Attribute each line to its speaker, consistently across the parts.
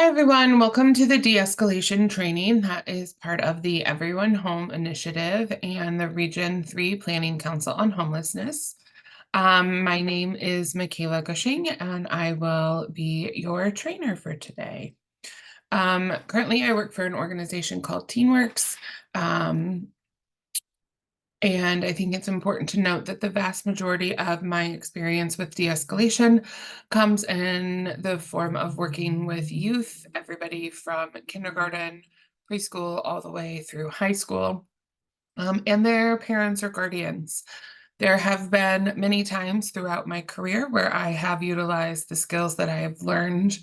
Speaker 1: Hi, everyone. Welcome to the de-escalation training that is part of the Everyone Home Initiative and the Region 3 Planning Council on Homelessness. My name is Michaela Gushing, and I will be your trainer for today. Currently, I work for an organization called TeenWorks. And I think it's important to note that the vast majority of my experience with de-escalation comes in the form of working with youth, everybody from kindergarten, preschool, all the way through high school, and their parents or guardians. There have been many times throughout my career where I have utilized the skills that I have learned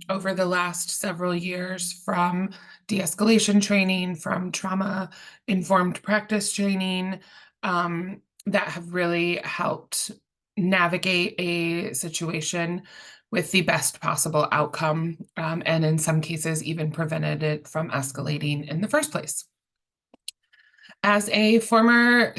Speaker 1: over the last several years from de-escalation training, from trauma-informed practice training, that have really helped navigate a situation with the best possible outcome, and in some cases even prevented it from escalating in the first place. As a former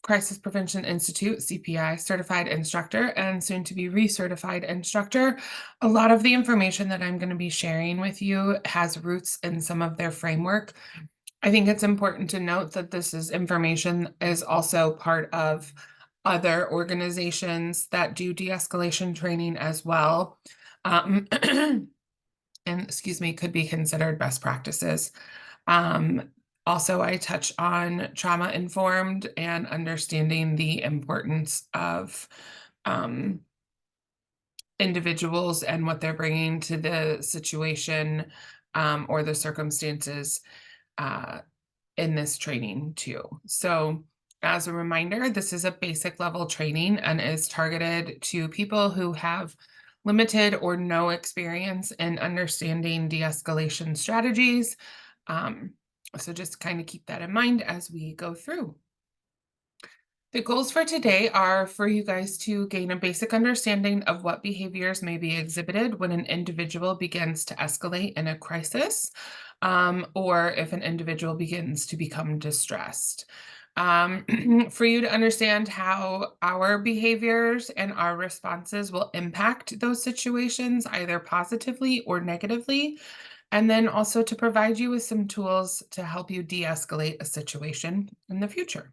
Speaker 1: Crisis Prevention Institute, CPI, certified instructor and soon to be recertified instructor, a lot of the information that I'm going to be sharing with you has roots in some of their framework. I think it's important to note that this information is also part of other organizations that do de-escalation training as well. And excuse me, could be considered best practices. Also, I touch on trauma-informed and understanding the importance of individuals and what they're bringing to the situation or the circumstances in this training too. So as a reminder, this is a basic level training and is targeted to people who have limited or no experience in understanding de-escalation strategies. So just kind of keep that in mind as we go through. The goals for today are for you guys to gain a basic understanding of what behaviors may be exhibited when an individual begins to escalate in a crisis, or if an individual begins to become distressed. For you to understand how our behaviors and our responses will impact those situations, either positively or negatively, and then also to provide you with some tools to help you de-escalate a situation in the future.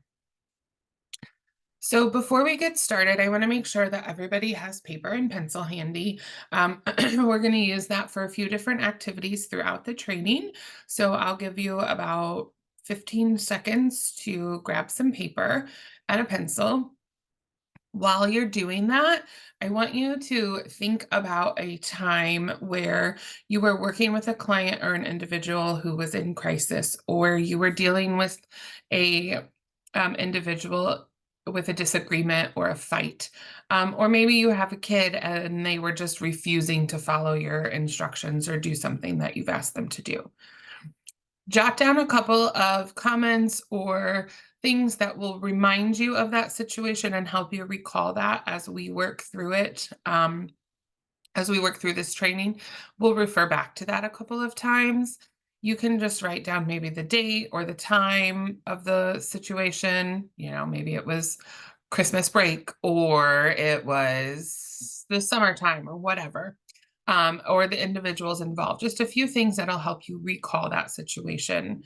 Speaker 1: So before we get started, I want to make sure that everybody has paper and pencil handy. We're going to use that for a few different activities throughout the training. So I'll give you about 15 seconds to grab some paper and a pencil. While you're doing that, I want you to think about a time where you were working with a client or an individual who was in crisis, or you were dealing with a individual with a disagreement or a fight. Or maybe you have a kid and they were just refusing to follow your instructions or do something that you've asked them to do. Jot down a couple of comments or things that will remind you of that situation and help you recall that as we work through it. As we work through this training, we'll refer back to that a couple of times. You can just write down maybe the date or the time of the situation. You know, maybe it was Christmas break or it was the summertime or whatever, or the individuals involved. Just a few things that'll help you recall that situation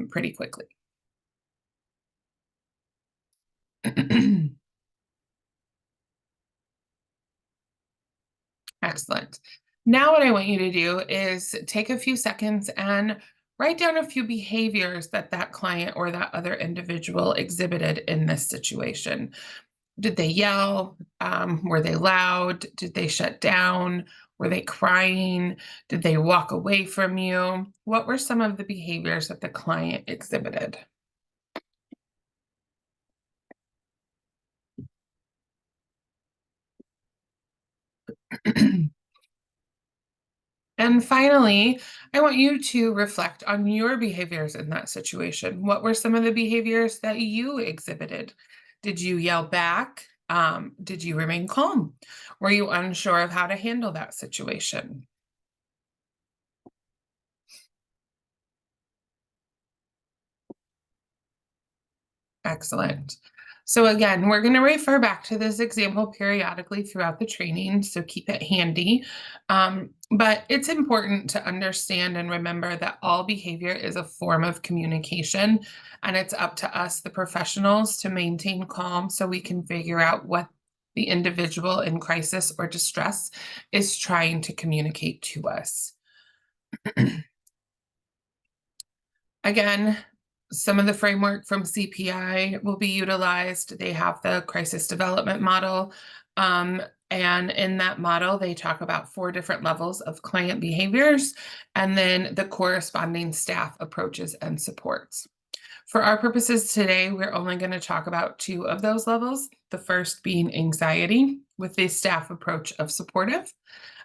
Speaker 1: pretty quickly. Excellent. Now what I want you to do is take a few seconds and write down a few behaviors that that client or that other individual exhibited in this situation. Did they yell? Were they loud? Did they shut down? Were they crying? Did they walk away from you? What were some of the behaviors that the client exhibited? And finally, I want you to reflect on your behaviors in that situation. What were some of the behaviors that you exhibited? Did you yell back? Did you remain calm? Were you unsure of how to handle that situation? Excellent. So again, we're going to refer back to this example periodically throughout the training, so keep it handy. But it's important to understand and remember that all behavior is a form of communication, and it's up to us, the professionals, to maintain calm so we can figure out what the individual in crisis or distress is trying to communicate to us. Again, some of the framework from CPI will be utilized. They have the crisis development model. And in that model, they talk about 4 different levels of client behaviors and then the corresponding staff approaches and supports. For our purposes today, we're only going to talk about 2 of those levels. The first being anxiety with the staff approach of supportive,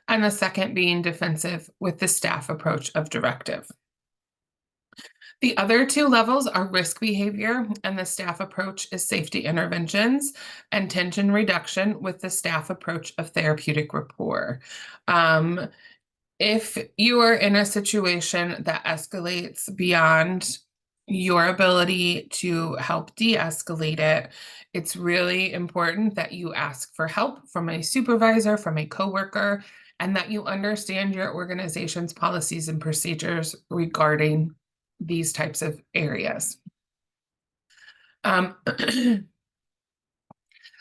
Speaker 1: and the second being defensive with the staff approach of directive. The other 2 levels are risk behavior, and the staff approach is safety interventions, and tension reduction with the staff approach of therapeutic rapport. If you are in a situation that escalates beyond your ability to help de-escalate it, it's really important that you ask for help from a supervisor, from a coworker, and that you understand your organization's policies and procedures regarding these types of areas.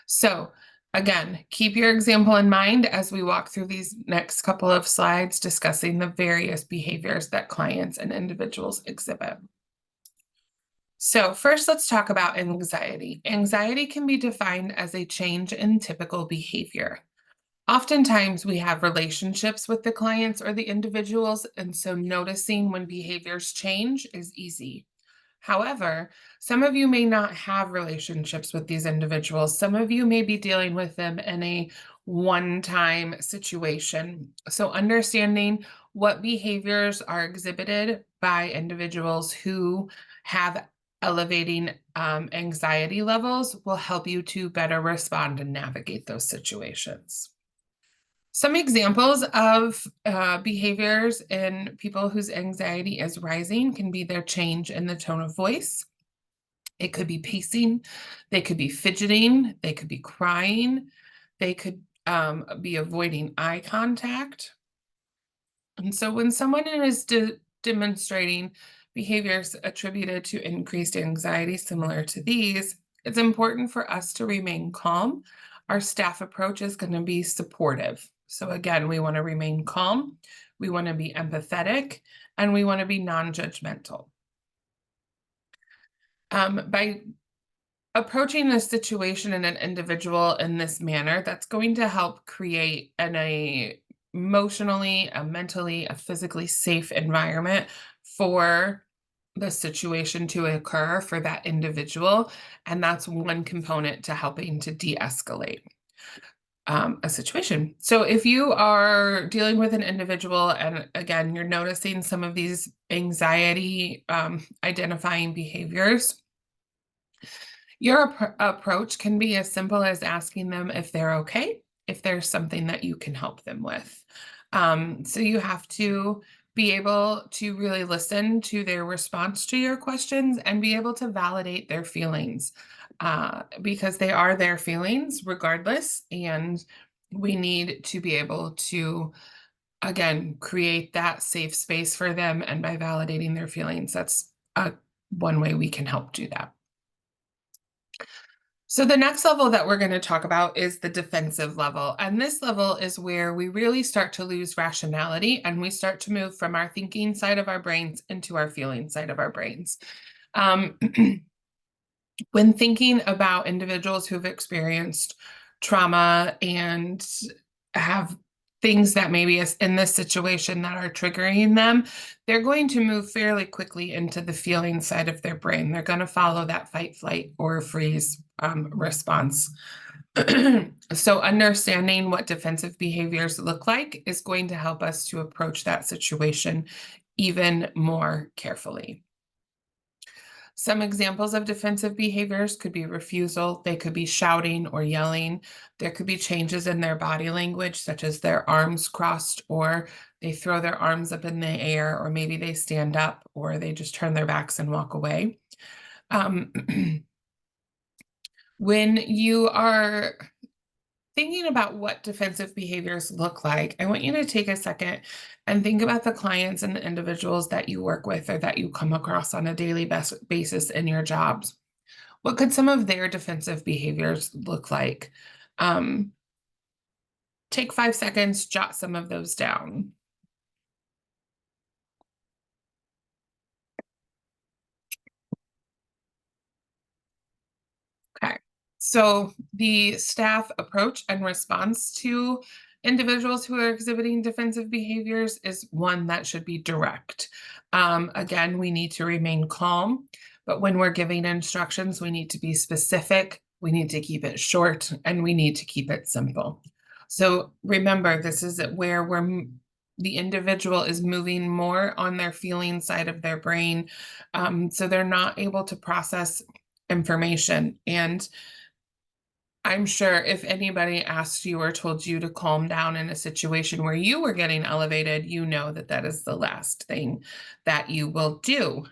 Speaker 1: So again, keep your example in mind as we walk through these next couple of slides discussing the various behaviors that clients and individuals exhibit. So first, let's talk about anxiety. Anxiety can be defined as a change in typical behavior. Oftentimes, we have relationships with the clients or the individuals, and so noticing when behaviors change is easy. However, some of you may not have relationships with these individuals. Some of you may be dealing with them in a one-time situation. So understanding what behaviors are exhibited by individuals who have elevating anxiety levels will help you to better respond and navigate those situations. Some examples of behaviors in people whose anxiety is rising can be their change in the tone of voice. It could be pacing, they could be fidgeting, they could be crying, they could be avoiding eye contact. And so when someone is demonstrating behaviors attributed to increased anxiety similar to these, it's important for us to remain calm. Our staff approach is going to be supportive. So again, we want to remain calm, we want to be empathetic, and we want to be non-judgmental. By approaching this situation in an individual in this manner, that's going to help create an emotionally, a mentally, a physically safe environment for the situation to occur for that individual. And that's one component to helping to de-escalate a situation. So if you are dealing with an individual and again, you're noticing some of these anxiety identifying behaviors, your approach can be as simple as asking them if they're okay, if there's something that you can help them with. So you have to be able to really listen to their response to your questions and be able to validate their feelings because they are their feelings regardless. And we need to be able to, again, create that safe space for them. And by validating their feelings, that's one way we can help do that. So the next level that we're going to talk about is the defensive level. And this level is where we really start to lose rationality and we start to move from our thinking side of our brains into our feeling side of our brains. When thinking about individuals who've experienced trauma and have things that maybe is in this situation that are triggering them, they're going to move fairly quickly into the feeling side of their brain. They're going to follow that fight, flight, or freeze response. So understanding what defensive behaviors look like is going to help us to approach that situation even more carefully. Some examples of defensive behaviors could be refusal, they could be shouting or yelling. There could be changes in their body language, such as their arms crossed, or they throw their arms up in the air, or maybe they stand up, or they just turn their backs and walk away. When you are thinking about what defensive behaviors look like, I want you to take a second and think about the clients and the individuals that you work with or that you come across on a daily basis in your jobs. What could some of their defensive behaviors look like? Take 5 seconds, jot some of those down. Okay, so the staff approach and response to individuals who are exhibiting defensive behaviors is one that should be direct. Again, we need to remain calm, but when we're giving instructions, we need to be specific, we need to keep it short, and we need to keep it simple. So remember, this is where the individual is moving more on their feeling side of their brain, so they're not able to process information. And I'm sure if anybody asked you or told you to calm down in a situation where you were getting elevated, you know that that is the last thing that you will do.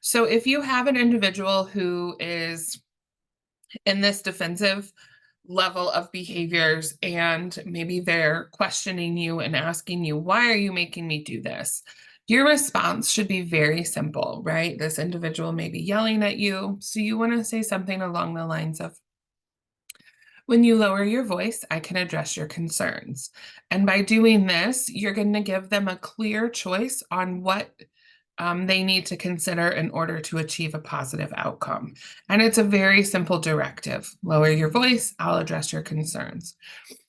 Speaker 1: So if you have an individual who is in this defensive level of behaviors and maybe they're questioning you and asking you, why are you making me do this? Your response should be very simple, right? This individual may be yelling at you, so you want to say something along the lines of, when you lower your voice, I can address your concerns. And by doing this, you're going to give them a clear choice on what they need to consider in order to achieve a positive outcome. And it's a very simple directive. Lower your voice, I'll address your concerns.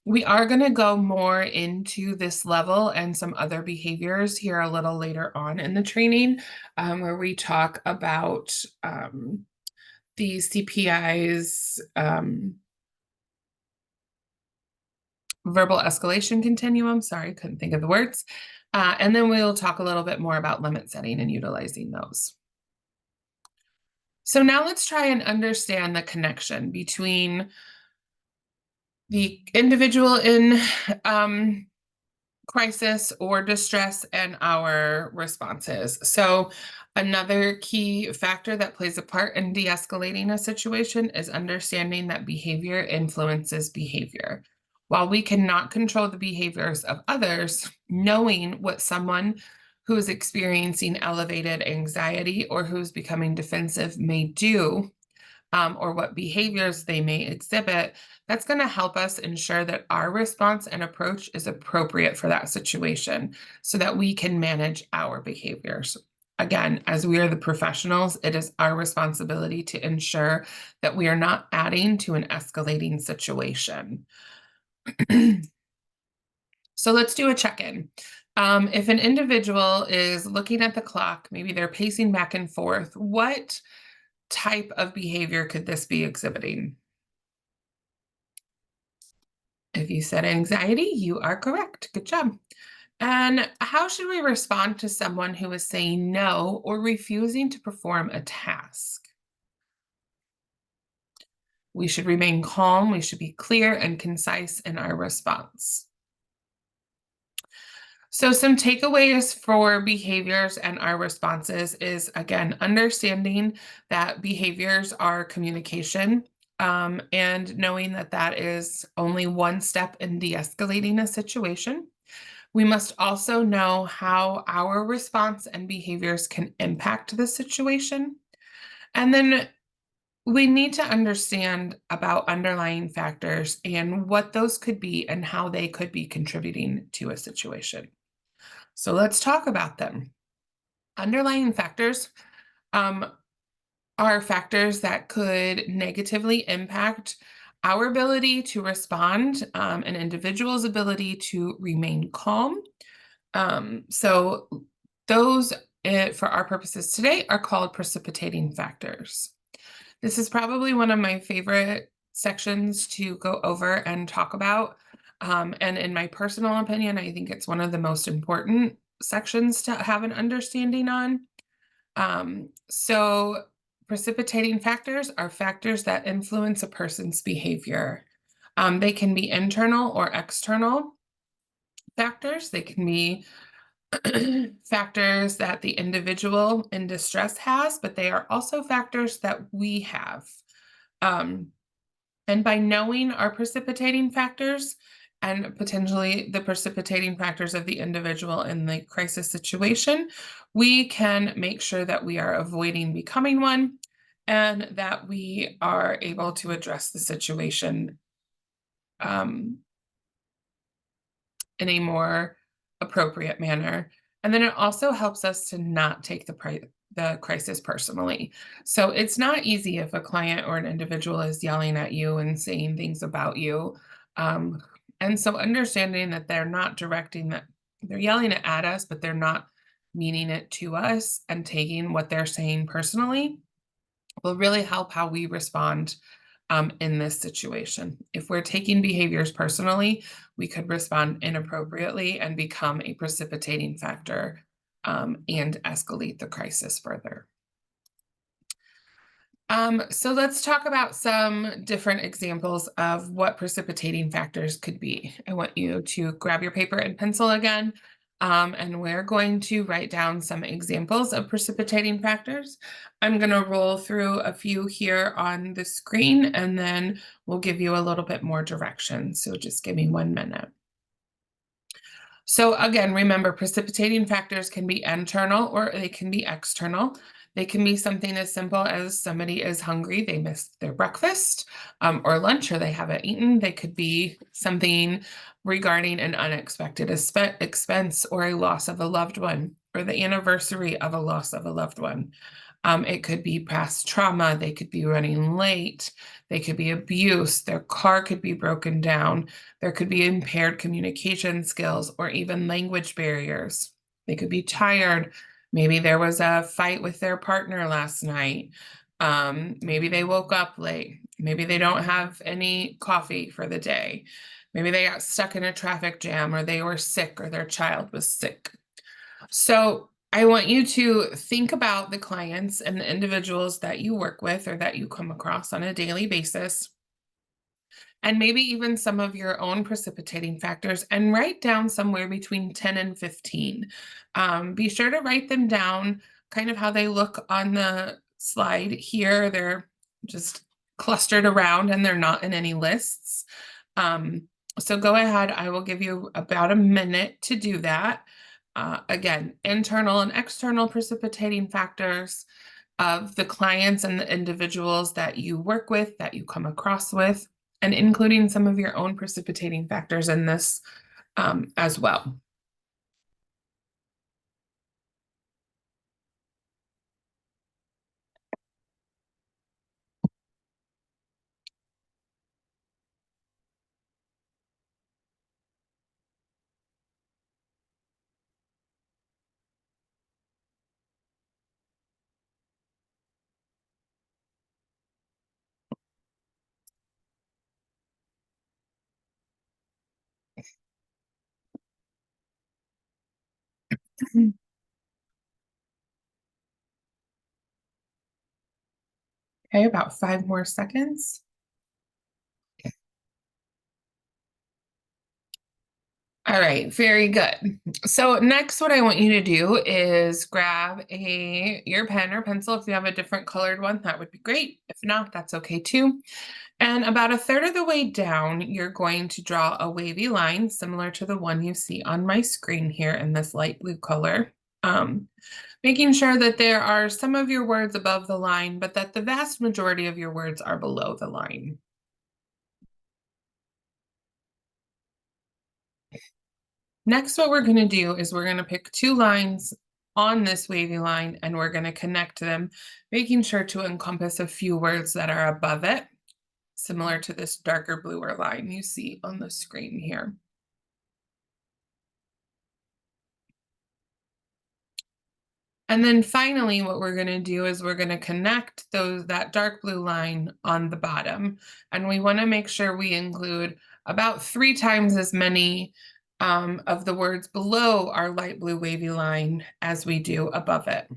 Speaker 1: We are going to go more into this level and some other behaviors here a little later on in the training, where we talk about the CPI's verbal escalation continuum. Sorry, couldn't think of the words. And then we'll talk a little bit more about limit setting and utilizing those. So now let's try and understand the connection between the individual in crisis or distress and our responses. So another key factor that plays a part in de-escalating a situation is understanding that behavior influences behavior. While we cannot control the behaviors of others, knowing what someone who is experiencing elevated anxiety or who's becoming defensive may do, or what behaviors they may exhibit, that's going to help us ensure that our response and approach is appropriate for that situation so that we can manage our behaviors. Again, as we are the professionals, it is our responsibility to ensure that we are not adding to an escalating situation. So let's do a check-in. If an individual is looking at the clock, maybe they're pacing back and forth, what type of behavior could this be exhibiting? If you said anxiety, you are correct. Good job. And how should we respond to someone who is saying no or refusing to perform a task? We should remain calm. We should be clear and concise in our response. So some takeaways for behaviors and our responses is, again, understanding that behaviors are communication, and knowing that that is only one step in de-escalating a situation. We must also know how our response and behaviors can impact the situation. And then we need to understand about underlying factors and what those could be and how they could be contributing to a situation. So let's talk about them. Underlying factors are factors that could negatively impact our ability to respond, an individual's ability to remain calm. So those, for our purposes today, are called precipitating factors. This is probably one of my favorite sections to go over and talk about. And in my personal opinion, I think it's one of the most important sections to have an understanding on. So precipitating factors are factors that influence a person's behavior. They can be internal or external factors. They can be factors that the individual in distress has, but they are also factors that we have. And by knowing our precipitating factors and potentially the precipitating factors of the individual in the crisis situation, we can make sure that we are avoiding becoming one and that we are able to address the situation um, in a more appropriate manner. And then it also helps us to not take the crisis personally. So it's not easy if a client or an individual is yelling at you and saying things about you. Um, and so understanding that they're not directing that, they're yelling it at us, but they're not meaning it to us, and taking what they're saying personally will really help how we respond in this situation. If we're taking behaviors personally, we could respond inappropriately and become a precipitating factor and escalate the crisis further. So let's talk about some different examples of what precipitating factors could be. I want you to grab your paper and pencil again, and we're going to write down some examples of precipitating factors. I'm going to roll through a few here on the screen, and then we'll give you a little bit more direction. So just give me 1 minute. So again, remember, precipitating factors can be internal or they can be external. They can be something as simple as somebody is hungry, they missed their breakfast or lunch, or they haven't eaten. They could be something regarding an unexpected expense or a loss of a loved one, or the anniversary of a loss of a loved one. It could be past trauma. They could be running late. They could be abuse. Their car could be broken down. There could be impaired communication skills or even language barriers. They could be tired. Maybe there was a fight with their partner last night. Maybe they woke up late. Maybe they don't have any coffee for the day. Maybe they got stuck in a traffic jam, or they were sick, or their child was sick. So I want you to think about the clients and the individuals that you work with or that you come across on a daily basis, and maybe even some of your own precipitating factors, and write down somewhere between 10 and 15. Be sure to write them down kind of how they look on the slide here. They're just clustered around and they're not in any lists. So go ahead, I will give you about a minute to do that. Again, internal and external precipitating factors of the clients and the individuals that you work with, that you come across with, and including some of your own precipitating factors in this as well. Okay, about 5 more seconds. All right, very good. So next, what I want you to do is grab your pen or pencil. If you have a different colored one, that would be great. If not, that's okay too. And about a third of the way down, you're going to draw a wavy line similar to the one you see on my screen here in this light blue color. Making sure that there are some of your words above the line, but that the vast majority of your words are below the line. Next, what we're going to do is we're going to pick 2 lines on this wavy line, and we're going to connect them, making sure to encompass a few words that are above it, similar to this darker bluer line you see on the screen here. And then finally, what we're going to do is we're going to connect that dark blue line on the bottom. And we want to make sure we include about 3 times as many of the words below our light blue wavy line as we do above it.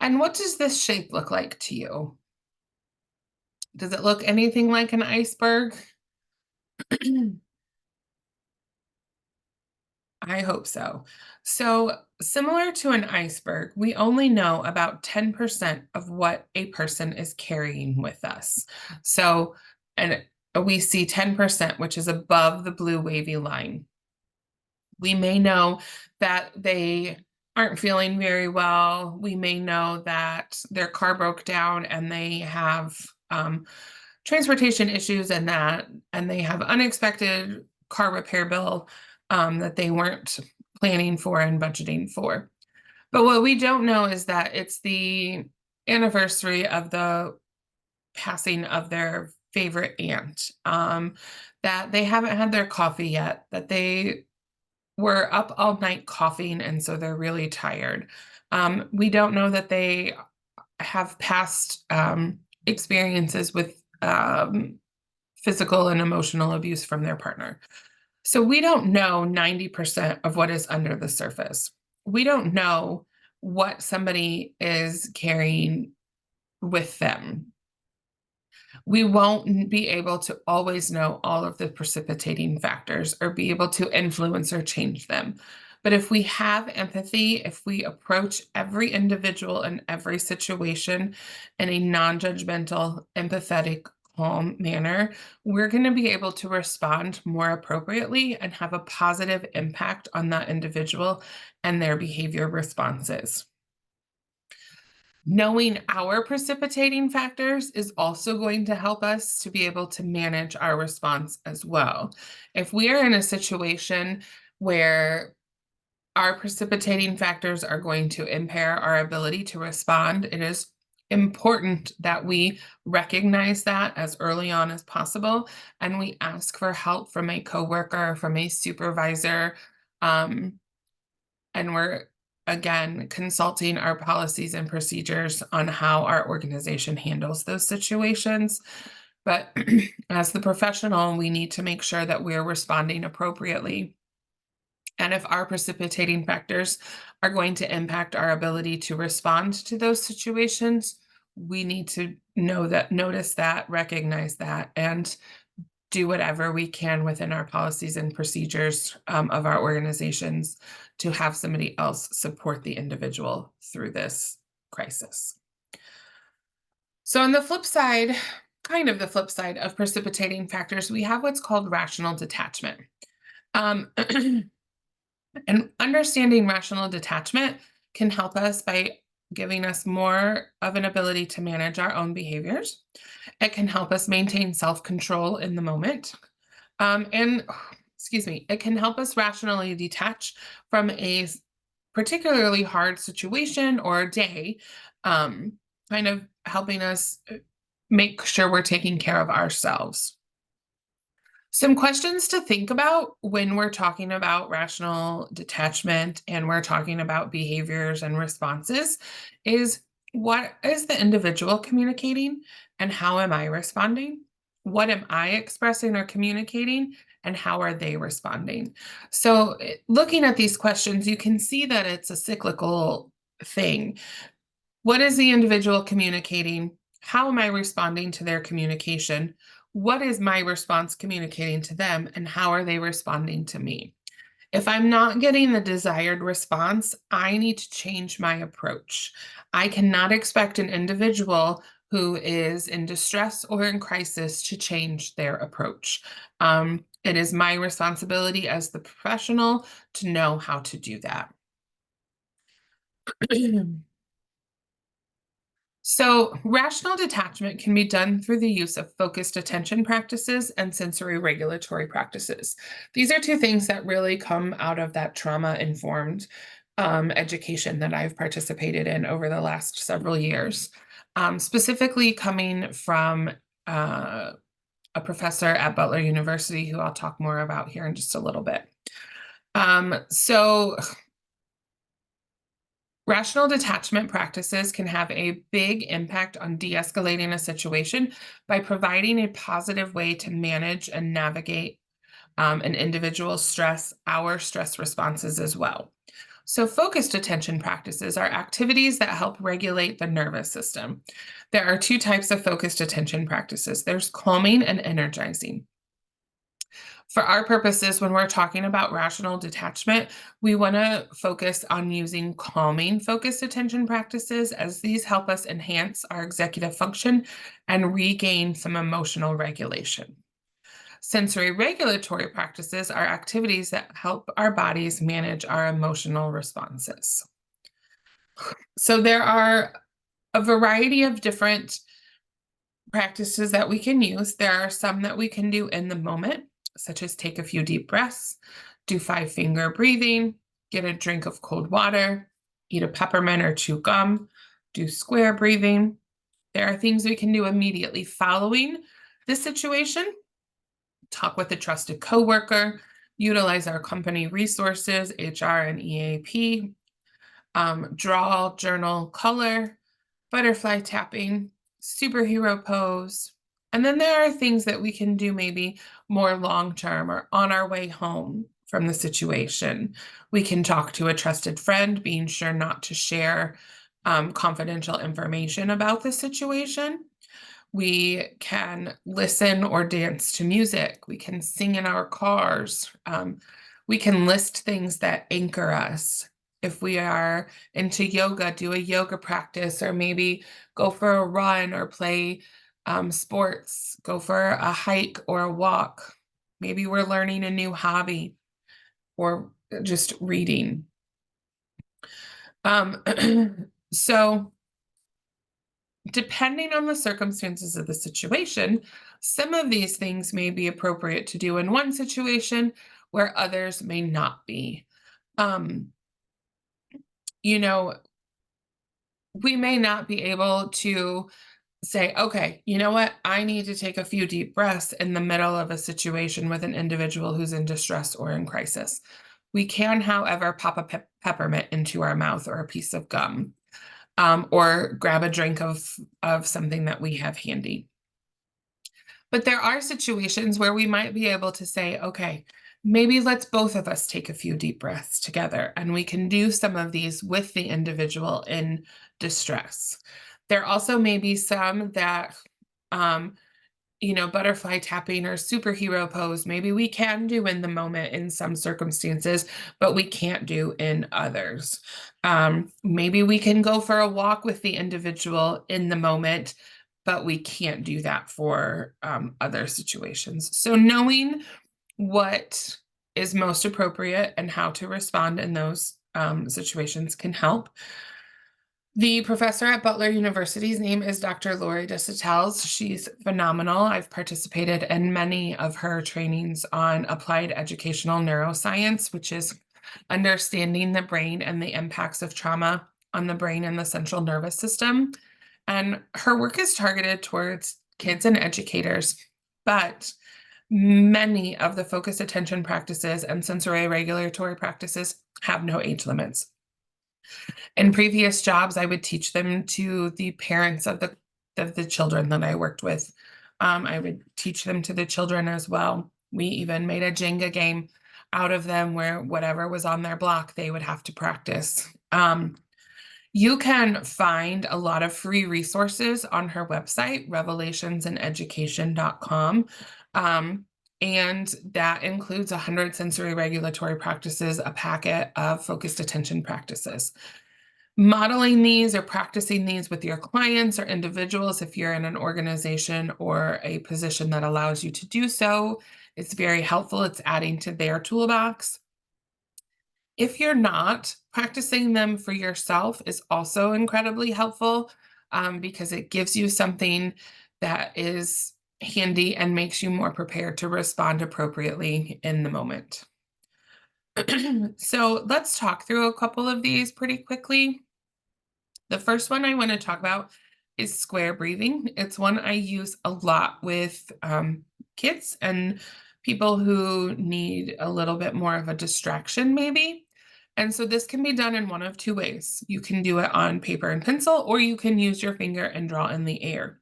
Speaker 1: And what does this shape look like to you? Does it look anything like an iceberg? I hope so. So, similar to an iceberg, we only know about 10% of what a person is carrying with us. So, and we see 10%, which is above the blue wavy line. We may know that they aren't feeling very well. We may know that their car broke down and they have transportation issues, and they have unexpected car repair bill that they weren't planning for and budgeting for. But what we don't know is that it's the anniversary of the passing of their favorite aunt, that they haven't had their coffee yet, that they were up all night coughing, and so they're really tired. We don't know that they have past experiences with physical and emotional abuse from their partner. So we don't know 90% of what is under the surface. We don't know what somebody is carrying with them. We won't be able to always know all of the precipitating factors or be able to influence or change them. But if we have empathy, if we approach every individual in every situation in a non-judgmental, empathetic, calm manner, we're going to be able to respond more appropriately and have a positive impact on that individual and their behavior responses. Knowing our precipitating factors is also going to help us to be able to manage our response as well. If we are in a situation where our precipitating factors are going to impair our ability to respond, it is important that we recognize that as early on as possible, and we ask for help from a coworker, from a supervisor, and we're again consulting our policies and procedures on how our organization handles those situations. But as the professional, we need to make sure that we're responding appropriately. And if our precipitating factors are going to impact our ability to respond to those situations, we need to notice that, recognize that, and do whatever we can within our policies and procedures of our organizations to have somebody else support the individual through this crisis. So on the flip side, kind of the flip side of precipitating factors, we have what's called rational detachment. And understanding rational detachment can help us by giving us more of an ability to manage our own behaviors. It can help us maintain self-control in the moment. And excuse me, it can help us rationally detach from a particularly hard situation or day, kind of helping us make sure we're taking care of ourselves. Some questions to think about when we're talking about rational detachment and we're talking about behaviors and responses is, what is the individual communicating and how am I responding? What am I expressing or communicating and how are they responding? So looking at these questions, you can see that it's a cyclical thing. What is the individual communicating? How am I responding to their communication? What is my response communicating to them, and how are they responding to me? If I'm not getting the desired response, I need to change my approach. I cannot expect an individual who is in distress or in crisis to change their approach. It is my responsibility as the professional to know how to do that. So, rational detachment can be done through the use of focused attention practices and sensory regulatory practices. These are two things that really come out of that trauma-informed education that I've participated in over the last several years, specifically coming from a professor at Butler University, who I'll talk more about here in just a little bit. So, rational detachment practices can have a big impact on de-escalating a situation by providing a positive way to manage and navigate an individual's stress, our stress responses as well. So focused attention practices are activities that help regulate the nervous system. There are two types of focused attention practices. There's calming and energizing. For our purposes, when we're talking about rational detachment, we want to focus on using calming focused attention practices, as these help us enhance our executive function and regain some emotional regulation. Sensory regulatory practices are activities that help our bodies manage our emotional responses. So there are a variety of different practices that we can use. There are some that we can do in the moment, such as take a few deep breaths, do 5-finger breathing, get a drink of cold water, eat a peppermint or chew gum, do square breathing. There are things we can do immediately following this situation. Talk with a trusted coworker, utilize our company resources, HR and EAP, draw, journal, color, butterfly tapping, superhero pose. And then there are things that we can do maybe more long-term or on our way home from the situation. We can talk to a trusted friend, being sure not to share confidential information about the situation. We can listen or dance to music. We can sing in our cars. We can list things that anchor us. If we are into yoga, do a yoga practice, or maybe go for a run or play sports, go for a hike or a walk. Maybe we're learning a new hobby or just reading. So depending on the circumstances of the situation, some of these things may be appropriate to do in one situation where others may not be. You know, we may not be able to say, okay, you know what? I need to take a few deep breaths in the middle of a situation with an individual who's in distress or in crisis. We can, however, pop a peppermint into our mouth or a piece of gum, or grab a drink of something that we have handy. But there are situations where we might be able to say, okay, maybe let's both of us take a few deep breaths together, and we can do some of these with the individual in distress. There also may be some that, butterfly tapping or superhero pose, maybe we can do in the moment in some circumstances, but we can't do in others. Maybe we can go for a walk with the individual in the moment, but we can't do that for other situations. So knowing what is most appropriate and how to respond in those situations can help. The professor at Butler University's name is Dr. Lori DeSatels. She's phenomenal. I've participated in many of her trainings on applied educational neuroscience, which is understanding the brain and the impacts of trauma on the brain and the central nervous system. And her work is targeted towards kids and educators, but many of the focused attention practices and sensory regulatory practices have no age limits. In previous jobs, I would teach them to the parents of the children that I worked with. I would teach them to the children as well. We even made a Jenga game out of them where whatever was on their block, they would have to practice. You can find a lot of free resources on her website, revelationsineducation.com. And that includes 100 sensory regulatory practices, a packet of focused attention practices. Modeling these or practicing these with your clients or individuals, if you're in an organization or a position that allows you to do so, it's very helpful. It's adding to their toolbox. If you're not, practicing them for yourself is also incredibly helpful, because it gives you something that is handy and makes you more prepared to respond appropriately in the moment. So let's talk through a couple of these pretty quickly. The first one I want to talk about is square breathing. It's one I use a lot with kids and people who need a little bit more of a distraction, maybe. And so this can be done in one of two ways. You can do it on paper and pencil, or you can use your finger and draw in the air.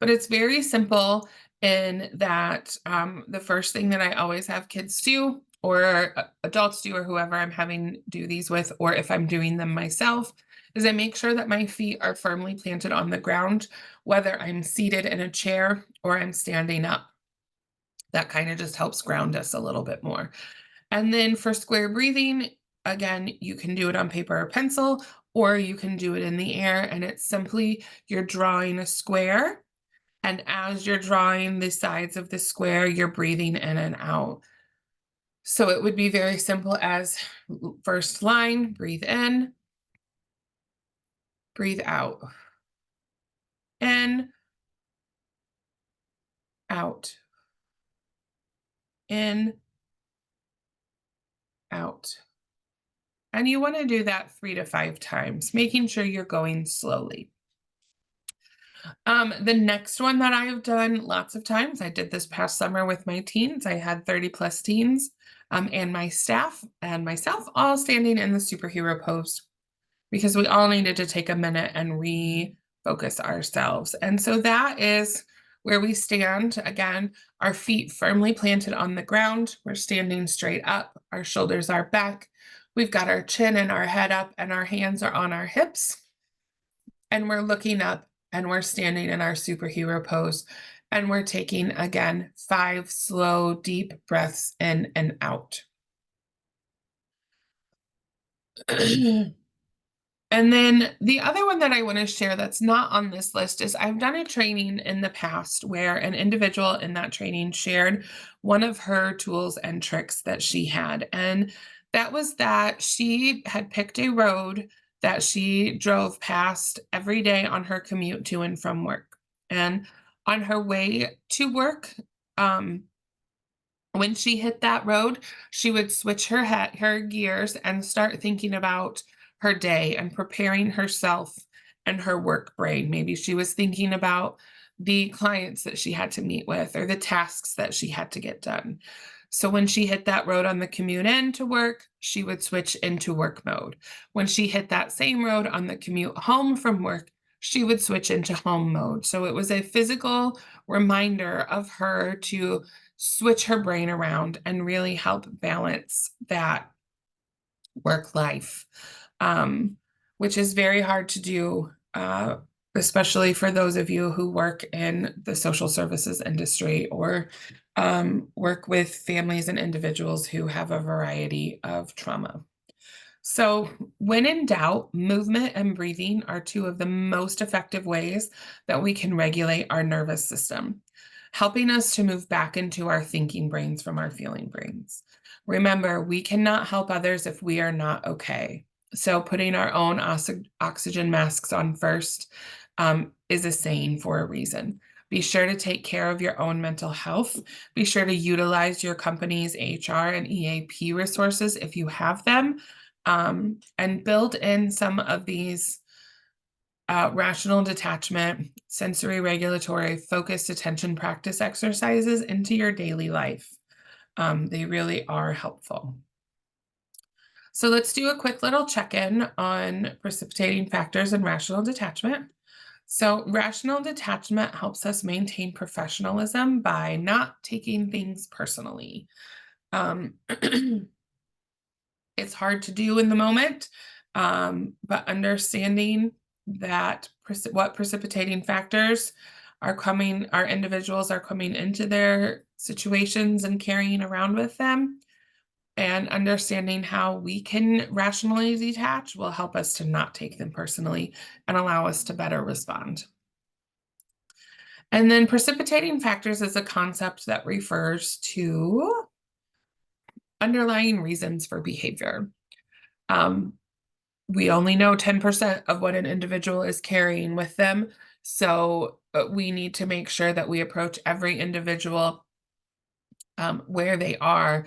Speaker 1: But it's very simple in that the first thing that I always have kids do, or adults do, or whoever I'm having do these with, or if I'm doing them myself, is I make sure that my feet are firmly planted on the ground, whether I'm seated in a chair or I'm standing up. That kind of just helps ground us a little bit more. And then for square breathing, again, you can do it on paper or pencil, or you can do it in the air, and it's simply you're drawing a square, and as you're drawing the sides of the square, you're breathing in and out. So it would be very simple as first line, breathe in, breathe out, in, out, in, out. And you want to do that 3 to 5 times, making sure you're going slowly. The next one that I have done lots of times, I did this past summer with my teens. I had 30 plus teens, and my staff and myself all standing in the superhero pose because we all needed to take a minute and refocus ourselves. And so that is where we stand. Again, our feet firmly planted on the ground. We're standing straight up. Our shoulders are back. We've got our chin and our head up, and our hands are on our hips. And we're looking up, and we're standing in our superhero pose. And we're taking, again, 5 slow, deep breaths in and out. And then the other one that I want to share that's not on this list is I've done a training in the past where an individual in that training shared one of her tools and tricks that she had. And that was that she had picked a road that she drove past every day on her commute to and from work. And on her way to work, when she hit that road, she would switch her gears and start thinking about her day and preparing herself and her work brain. Maybe she was thinking about the clients that she had to meet with or the tasks that she had to get done. So when she hit that road on the commute in to work, she would switch into work mode. When she hit that same road on the commute home from work, she would switch into home mode. So it was a physical reminder of her to switch her brain around and really help balance that work life, which is very hard to do, especially for those of you who work in the social services industry or work with families and individuals who have a variety of trauma. So when in doubt, movement and breathing are 2 of the most effective ways that we can regulate our nervous system, helping us to move back into our thinking brains from our feeling brains. Remember, we cannot help others if we are not okay. So putting our own oxygen masks on first is a saying for a reason. Be sure to take care of your own mental health. Be sure to utilize your company's HR and EAP resources if you have them, and build in some of these rational detachment, sensory regulatory, focused attention practice exercises into your daily life. They really are helpful. So let's do a quick little check-in on precipitating factors and rational detachment. So rational detachment helps us maintain professionalism by not taking things personally. It's hard to do in the moment, but understanding that what precipitating factors our individuals are coming into their situations and carrying around with them, and understanding how we can rationally detach will help us to not take them personally and allow us to better respond. And then precipitating factors is a concept that refers to underlying reasons for behavior. We only know 10% of what an individual is carrying with them. So we need to make sure that we approach every individual where they are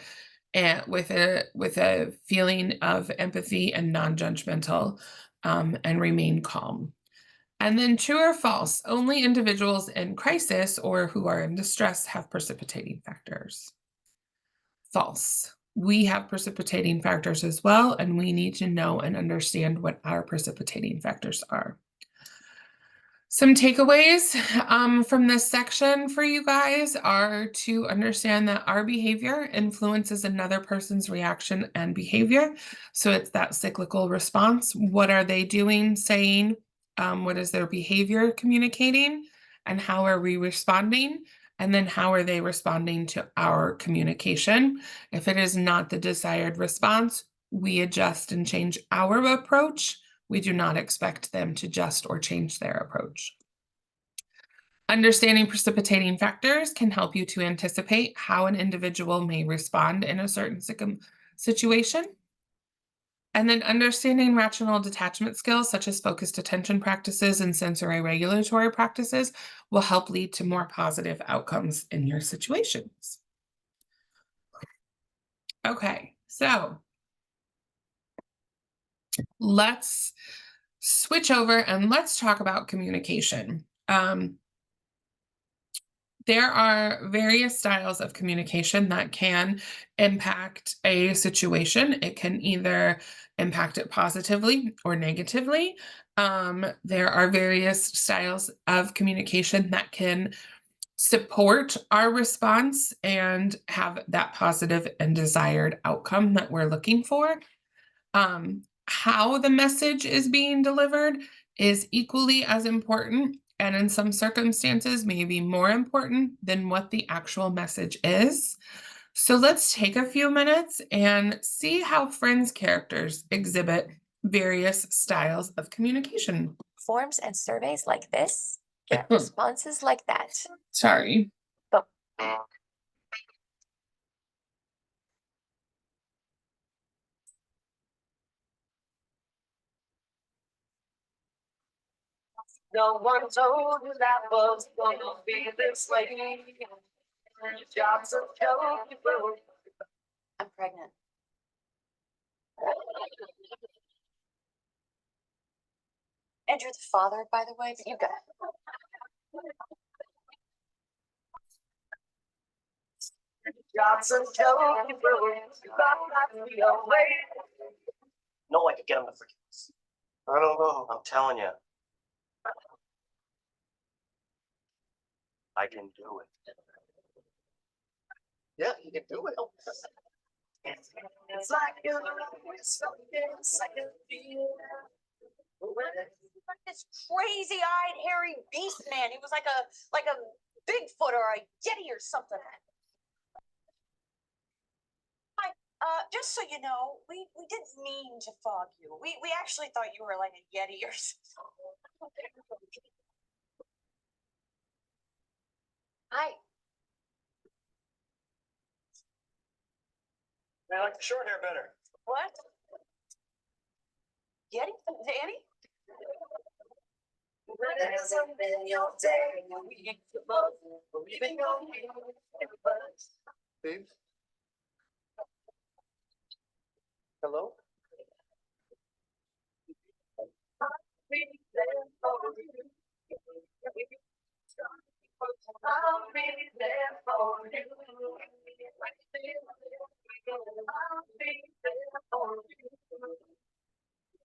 Speaker 1: and with a feeling of empathy and non-judgmental, and remain calm. And then true or false, only individuals in crisis or who are in distress have precipitating factors. False. We have precipitating factors as well, and we need to know and understand what our precipitating factors are. Some takeaways from this section for you guys are to understand that our behavior influences another person's reaction and behavior. So it's that cyclical response. What are they doing, saying? What is their behavior communicating? And how are we responding? And then how are they responding to our communication? If it is not the desired response, we adjust and change our approach. We do not expect them to adjust or change their approach. Understanding precipitating factors can help you to anticipate how an individual may respond in a certain situation. And then understanding rational detachment skills, such as focused attention practices and sensory regulatory practices, will help lead to more positive outcomes in your situations. Okay, so let's switch over and let's talk about communication. There are various styles of communication that can impact a situation. It can either impact it positively or negatively. There are various styles of communication that can support our response and have that positive and desired outcome that we're looking for. How the message is being delivered is equally as important, and in some circumstances, maybe more important than what the actual message is. So let's take a few minutes and see how Friends characters exhibit various styles of communication.
Speaker 2: Forms and surveys like this get responses like that.
Speaker 1: Sorry.
Speaker 2: But
Speaker 3: no one told you that was gonna be this way. Your job's a joke, you broke.
Speaker 2: I'm pregnant. And you're the father, by the way, but you got
Speaker 3: Job's a joke, you broke. You got to be away.
Speaker 4: No way to get him to forgive us.
Speaker 3: I don't know.
Speaker 4: I'm telling you. I can do it.
Speaker 3: Yeah, you can do it. It's like you're always something second feel.
Speaker 2: this crazy-eyed, hairy beast man. He was like a Bigfoot or a Yeti or something. Just so you know, we didn't mean to fog you. We actually thought you were like a Yeti or something. Hi.
Speaker 4: I like the short hair better.
Speaker 2: What? Yeti? Danny?
Speaker 3: There's a million days we both believing on you. Babe? Hello? I'll be there for you.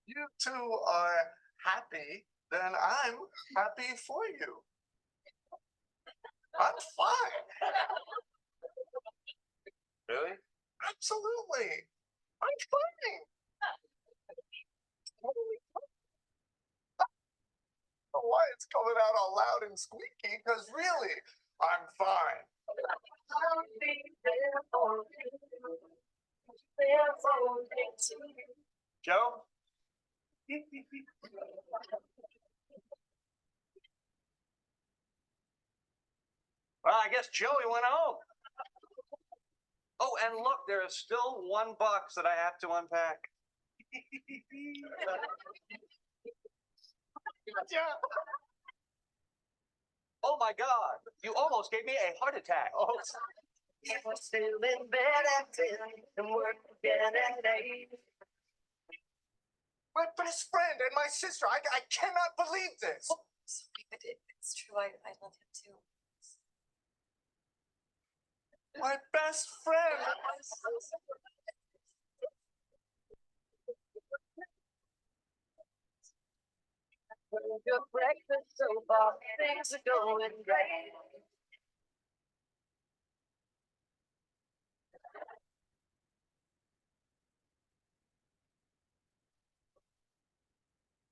Speaker 3: You two are happy, then I'm happy for you. I'm fine.
Speaker 4: Really?
Speaker 3: Absolutely. I'm fine. Why it's coming out all loud and squeaky, because really, I'm fine. I'll be there for you. There for you.
Speaker 4: Joe? Well, I guess Joey went home. Oh, and look, there is still one box that I have to unpack.
Speaker 3: Yeah.
Speaker 4: Oh my God, you almost gave me a heart attack.
Speaker 3: Oh, it was still in bed at 10 and work again at 8. My best friend and my sister, I cannot believe this.
Speaker 2: Oh, sorry, but it's true. I love him too.
Speaker 3: My best friend. Good breakfast so far, things are going great.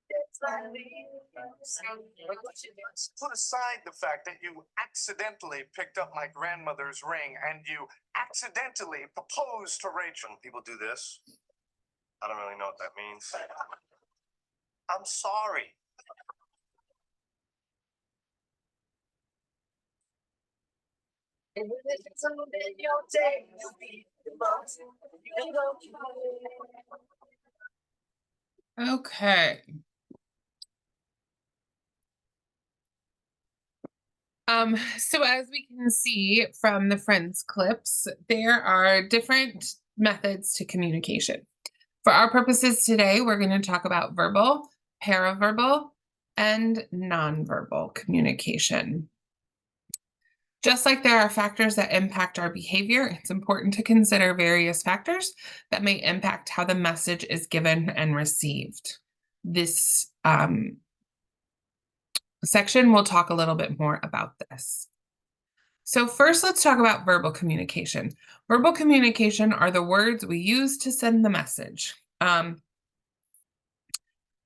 Speaker 3: It's Put aside the fact that you accidentally picked up my grandmother's ring and you accidentally proposed to Rachel. People do this. I don't really know what that means. I'm sorry.
Speaker 1: Okay. So as we can see from the Friends clips, there are different methods to communication. For our purposes today, we're going to talk about verbal, paraverbal, and nonverbal communication. Just like there are factors that impact our behavior, it's important to consider various factors that may impact how the message is given and received. This section will talk a little bit more about this. So first, let's talk about verbal communication. Verbal communication are the words we use to send the message.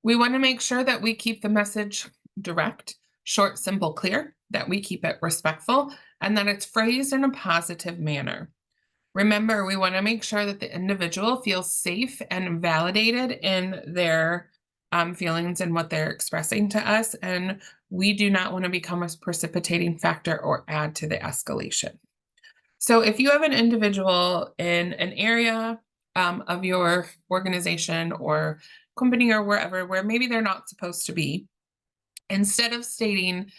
Speaker 1: We want to make sure that we keep the message direct, short, simple, clear, that we keep it respectful, and that it's phrased in a positive manner. Remember, we want to make sure that the individual feels safe and validated in their feelings and what they're expressing to us, and we do not want to become a precipitating factor or add to the escalation. So if you have an individual in an area of your organization or company or wherever where maybe they're not supposed to be, instead of stating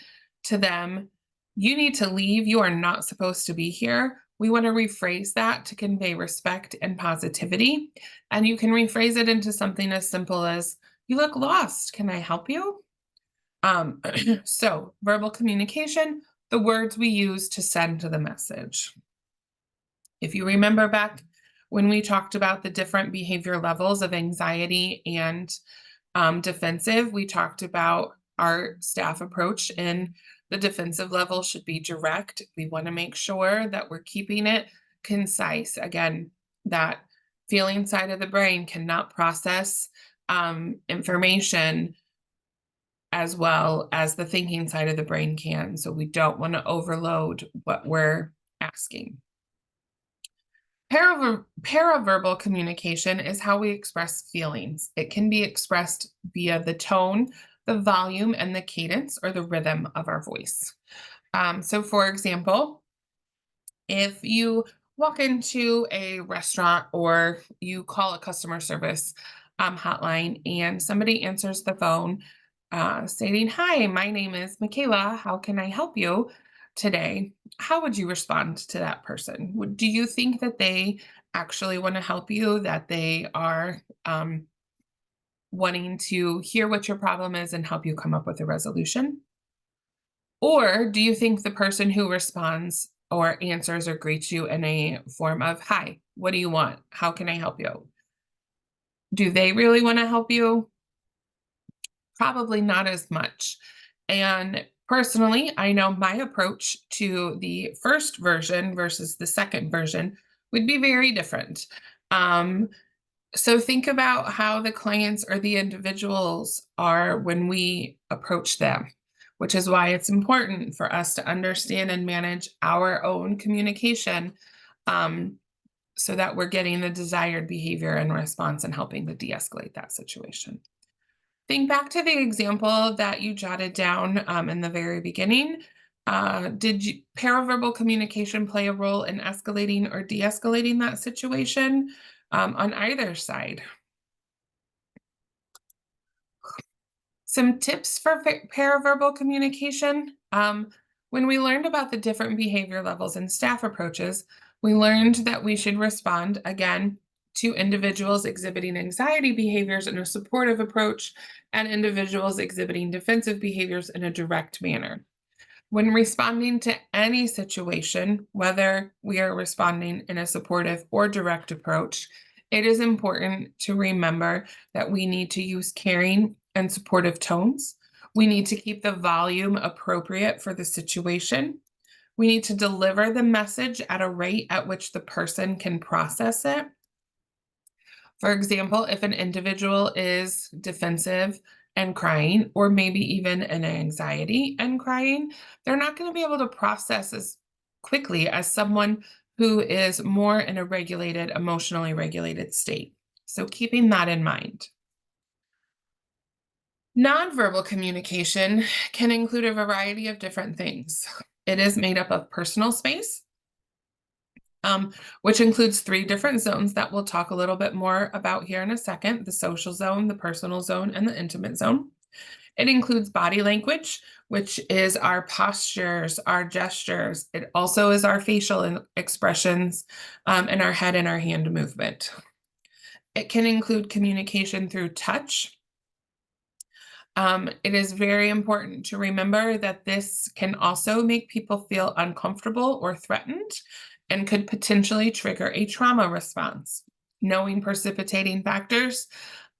Speaker 1: to them, you need to leave, you are not supposed to be here, we want to rephrase that to convey respect and positivity. And you can rephrase it into something as simple as, you look lost, can I help you? So verbal communication, the words we use to send the message. If you remember back when we talked about the different behavior levels of anxiety and defensive, we talked about our staff approach, and the defensive level should be direct. We want to make sure that we're keeping it concise. Again, that feeling side of the brain cannot process information as well as the thinking side of the brain can. So we don't want to overload what we're asking. Paraverbal communication is how we express feelings. It can be expressed via the tone, the volume, and the cadence or the rhythm of our voice. So for example, if you walk into a restaurant or you call a customer service hotline and somebody answers the phone stating, "Hi, my name is Michaela. How can I help you today?" How would you respond to that person? Do you think that they actually want to help you, that they are wanting to hear what your problem is and help you come up with a resolution? Or do you think the person who responds or answers or greets you in a form of, "Hi, what do you want? How can I help you?" Do they really want to help you? Probably not as much. And personally, I know my approach to the first version versus the second version would be very different. Um, so think about how the clients or the individuals are when we approach them, which is why it's important for us to understand and manage our own communication so that we're getting the desired behavior and response and helping to de-escalate that situation. Think back to the example that you jotted down in the very beginning. Did paraverbal communication play a role in escalating or de-escalating that situation on either side? Some tips for paraverbal communication. When we learned about the different behavior levels and staff approaches, we learned that we should respond again to individuals exhibiting anxiety behaviors in a supportive approach and individuals exhibiting defensive behaviors in a direct manner. When responding to any situation, whether we are responding in a supportive or direct approach, it is important to remember that we need to use caring and supportive tones. We need to keep the volume appropriate for the situation. We need to deliver the message at a rate at which the person can process it. For example, if an individual is defensive and crying, or maybe even an anxiety and crying, they're not going to be able to process as quickly as someone who is more in a regulated, emotionally regulated state. So keeping that in mind. Nonverbal communication can include a variety of different things. It is made up of personal space, which includes 3 different zones that we'll talk a little bit more about here in a second: the social zone, the personal zone, and the intimate zone. It includes body language, which is our postures, our gestures. It also is our facial expressions, and our head and our hand movement. It can include communication through touch. It is very important to remember that this can also make people feel uncomfortable or threatened and could potentially trigger a trauma response. Knowing precipitating factors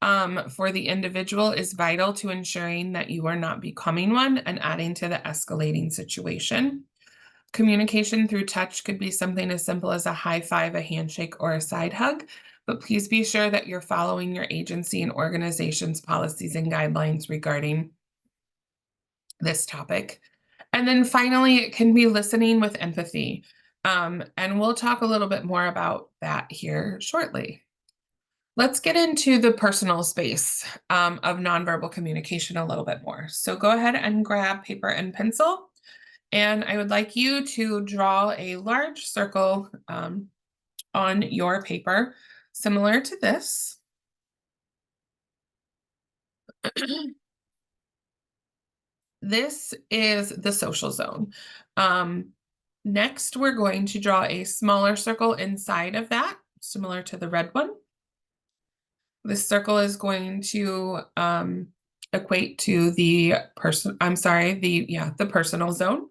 Speaker 1: for the individual is vital to ensuring that you are not becoming one and adding to the escalating situation. Communication through touch could be something as simple as a high five, a handshake, or a side hug, but please be sure that you're following your agency and organization's policies and guidelines regarding this topic. And then finally, it can be listening with empathy. And we'll talk a little bit more about that here shortly. Let's get into the personal space of nonverbal communication a little bit more. So go ahead and grab paper and pencil. And I would like you to draw a large circle on your paper, similar to this. This is the social zone. Next, we're going to draw a smaller circle inside of that, similar to the red one. This circle is going to equate to the the personal zone.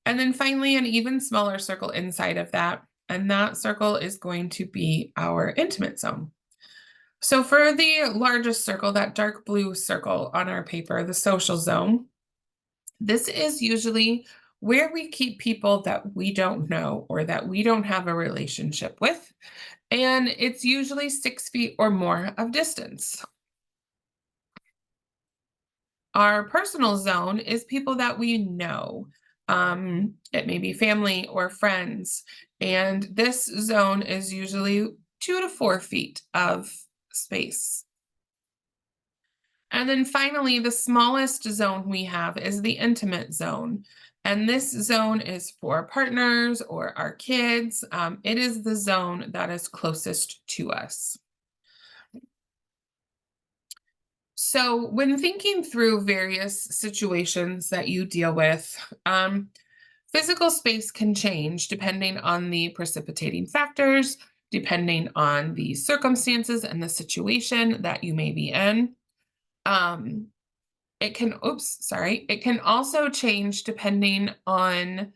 Speaker 1: And then finally, an even smaller circle inside of that. And that circle is going to be our intimate zone. So for the largest circle, that dark blue circle on our paper, the social zone, this is usually where we keep people that we don't know or that we don't have a relationship with. And it's usually 6 feet or more of distance. Our personal zone is people that we know. It may be family or friends. And this zone is usually 2 to 4 feet of space. And then finally, the smallest zone we have is the intimate zone. And this zone is for partners or our kids. It is the zone that is closest to us. So when thinking through various situations that you deal with, physical space can change depending on the precipitating factors, depending on the circumstances and the situation that you may be in. It can also change depending on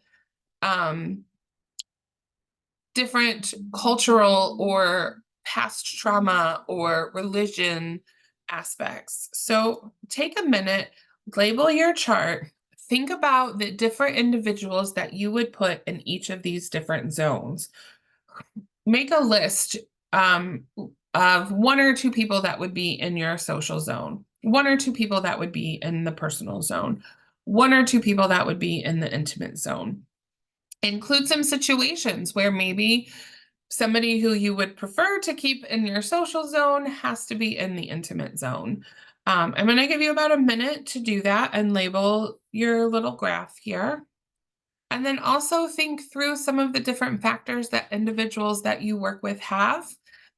Speaker 1: different cultural or past trauma or religion aspects. So take a minute, label your chart, think about the different individuals that you would put in each of these different zones. Make a list of 1 or 2 people that would be in your social zone, 1 or 2 people that would be in the personal zone, 1 or 2 people that would be in the intimate zone. Include some situations where maybe somebody who you would prefer to keep in your social zone has to be in the intimate zone. I'm going to give you about a minute to do that and label your little graph here. And then also think through some of the different factors that individuals that you work with have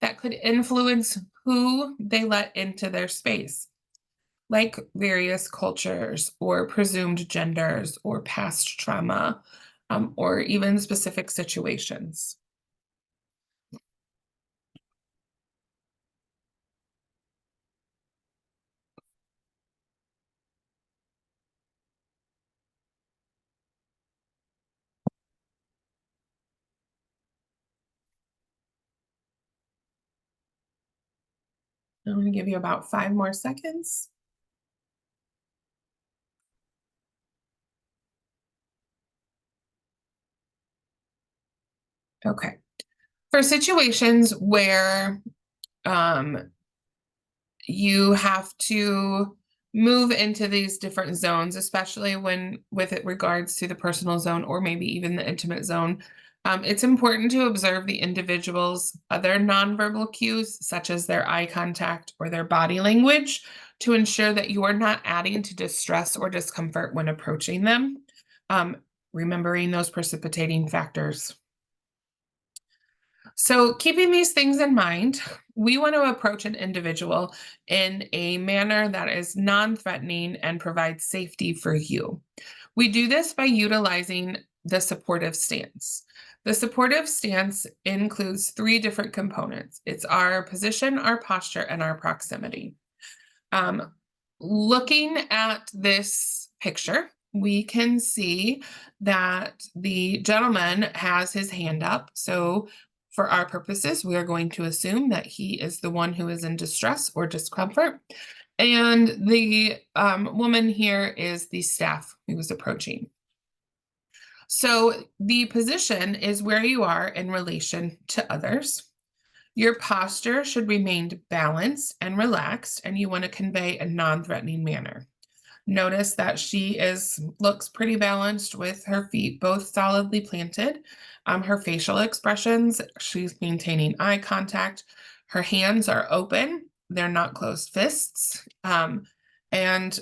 Speaker 1: that could influence who they let into their space, like various cultures or presumed genders or past trauma, or even specific situations. I'm going to give you about 5 more seconds. Okay. For situations where you have to move into these different zones, especially when with it regards to the personal zone or maybe even the intimate zone. It's important to observe the individual's other nonverbal cues, such as their eye contact or their body language, to ensure that you are not adding to distress or discomfort when approaching them. Remembering those precipitating factors. So, keeping these things in mind, we want to approach an individual in a manner that is non threatening and provides safety for you. We do this by utilizing the supportive stance. The supportive stance includes three different components: it's our position, our posture, and our proximity. Um, Looking at this picture, we can see that the gentleman has his hand up. So for our purposes, we are going to assume that he is the one who is in distress or discomfort. And the woman here is the staff who was approaching. So the position is where you are in relation to others. Your posture should remain balanced and relaxed, and you want to convey a non-threatening manner. Notice that she looks pretty balanced with her feet both solidly planted. Her facial expressions, she's maintaining eye contact. Her hands are open, they're not closed fists. And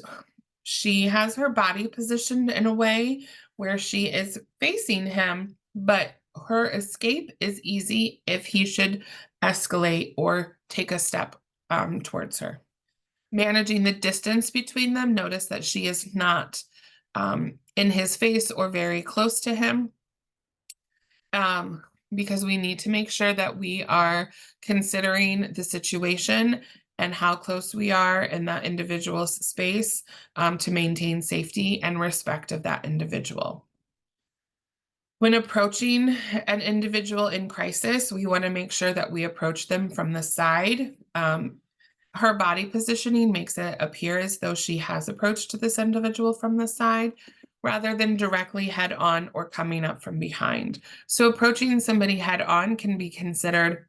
Speaker 1: she has her body positioned in a way where she is facing him, but her escape is easy if he should escalate or take a step towards her. Managing the distance between them, notice that she is not in his face or very close to him, because we need to make sure that we are considering the situation and how close we are in that individual's space to maintain safety and respect of that individual. When approaching an individual in crisis, we want to make sure that we approach them from the side. Her body positioning makes it appear as though she has approached this individual from the side rather than directly head on or coming up from behind. So approaching somebody head on can be considered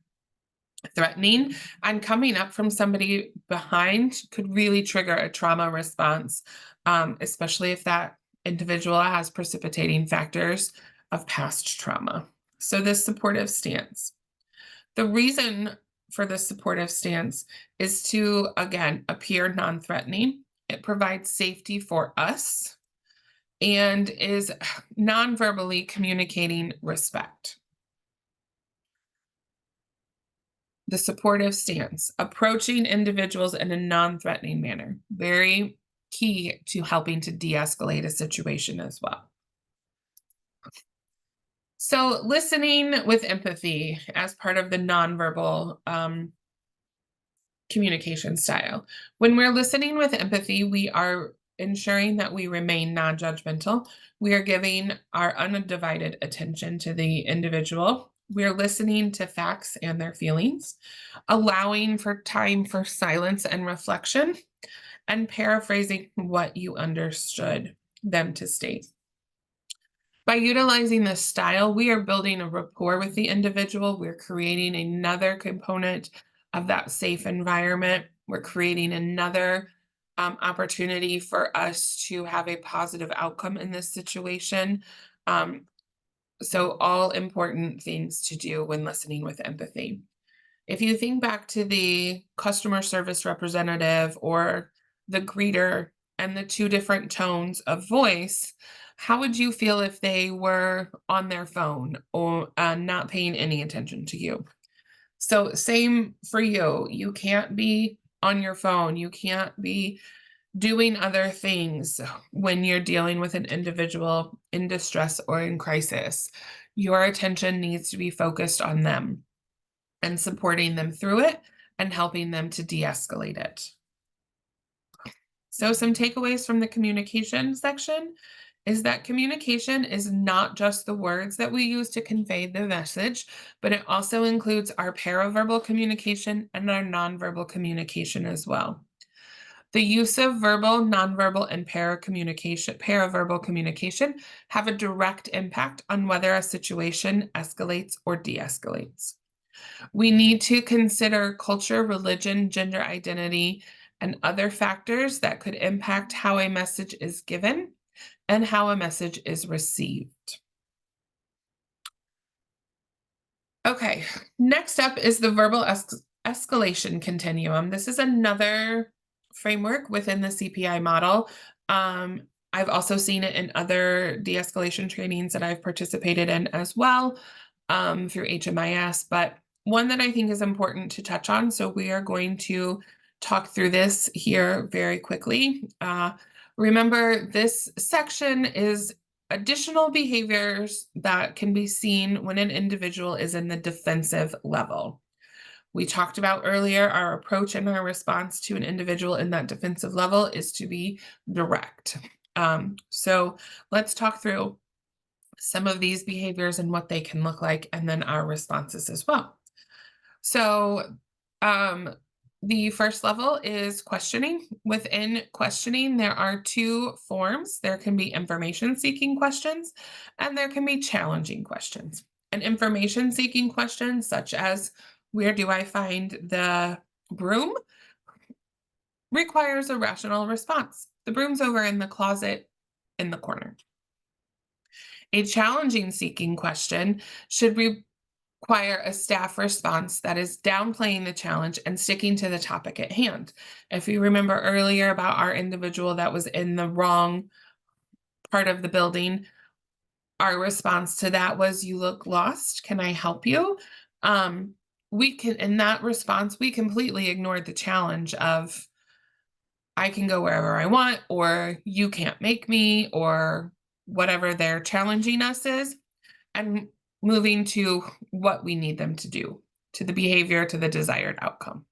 Speaker 1: threatening, and coming up from somebody behind could really trigger a trauma response, especially if that individual has precipitating factors of past trauma. So this supportive stance. The reason for this supportive stance is to, again, appear non-threatening. It provides safety for us and is non-verbally communicating respect. The supportive stance, approaching individuals in a non-threatening manner, very key to helping to de-escalate a situation as well. So listening with empathy as part of the nonverbal communication style. When we're listening with empathy, we are ensuring that we remain non-judgmental. We are giving our undivided attention to the individual. We are listening to facts and their feelings, allowing for time for silence and reflection, and paraphrasing what you understood them to state. By utilizing this style, we are building a rapport with the individual. We're creating another component of that safe environment. We're creating another opportunity for us to have a positive outcome in this situation. So all important things to do when listening with empathy. If you think back to the customer service representative or the greeter and the two different tones of voice, how would you feel if they were on their phone or not paying any attention to you? So same for you. You can't be on your phone. You can't be doing other things when you're dealing with an individual in distress or in crisis. Your attention needs to be focused on them and supporting them through it and helping them to de-escalate it. So some takeaways from the communication section is that communication is not just the words that we use to convey the message, but it also includes our paraverbal communication and our nonverbal communication as well. The use of verbal, nonverbal, and paraverbal communication have a direct impact on whether a situation escalates or de-escalates. We need to consider culture, religion, gender identity, and other factors that could impact how a message is given and how a message is received. Okay, next up is the verbal escalation continuum. This is another framework within the CPI model. I've also seen it in other de-escalation trainings that I've participated in as well through HMIS, but one that I think is important to touch on. So we are going to talk through this here very quickly. Remember, this section is additional behaviors that can be seen when an individual is in the defensive level. We talked about earlier, our approach and our response to an individual in that defensive level is to be direct. So let's talk through some of these behaviors and what they can look like, and then our responses as well. So the first level is questioning. Within questioning, there are two forms. There can be information-seeking questions, and there can be challenging questions. An information-seeking question, such as, where do I find the broom, requires a rational response. The broom's over in the closet in the corner. A challenging seeking question should require a staff response that is downplaying the challenge and sticking to the topic at hand. If you remember earlier about our individual that was in the wrong part of the building, our response to that was, "You look lost. Can I help you?" In that response, we completely ignored the challenge of, I can go wherever I want, or you can't make me, or whatever they're challenging us is, and moving to what we need them to do, to the behavior, to the desired outcome,